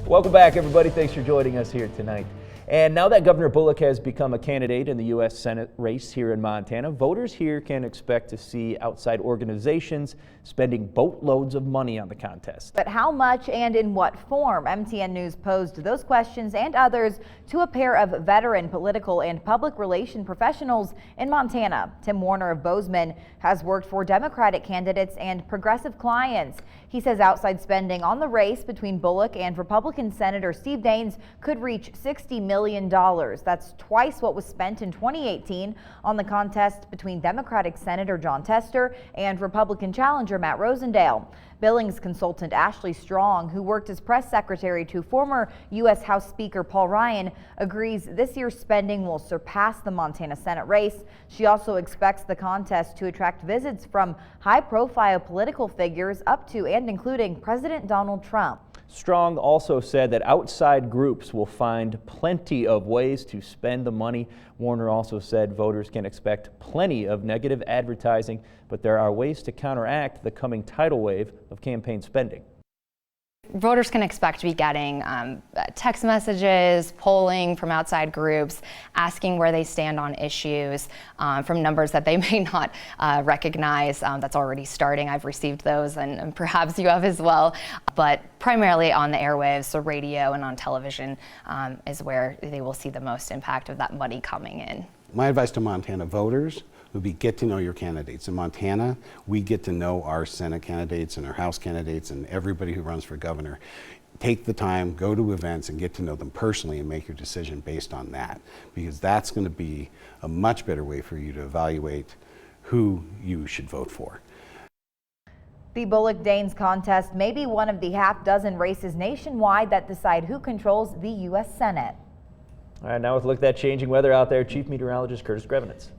Welcome back, everybody. Thanks for joining us here tonight. And now that Governor Bullock has become a candidate in the U.S. Senate race here in Montana, voters here can expect to see outside organizations spending boatloads of money on the contest. But how much and in what form? MTN News posed those questions and others to a pair of veteran political and public relation professionals in Montana. Tim Warner of Bozeman has worked for Democratic candidates and progressive clients. He says outside spending on the race between Bullock and Republican Senator Steve Daines could reach $60 million. That's twice what was spent in 2018 on the contest between Democratic Senator Jon Tester and Republican challenger Matt Rosendale. Billings consultant Ashley Strong, who worked as press secretary to former U.S. House Speaker Paul Ryan, agrees this year's spending will surpass the Montana Senate race. She also expects the contest to attract visits from high-profile political figures up to and including President Donald Trump. Strong also said that outside groups will find plenty of ways to spend the money. Warner also said voters can expect plenty of negative advertising, but there are ways to counteract the coming tidal wave of campaign spending. Voters can expect to be getting text messages, polling from outside groups, asking where they stand on issues from numbers that they may not recognize. That's already starting. I've received those, and perhaps you have as well. But primarily on the airwaves, so radio and on television is where they will see the most impact of that money coming in. My advice to Montana voters would be get to know your candidates. In Montana, we get to know our Senate candidates and our House candidates and everybody who runs for governor. Take the time, go to events and get to know them personally and make your decision based on that, because that's going to be a much better way for you to evaluate who you should vote for. The Bullock-Daines contest may be one of the half-dozen races nationwide that decide who controls the U.S. Senate. All right, now with a look at that changing weather out there, Chief Meteorologist Curtis Grevenitz.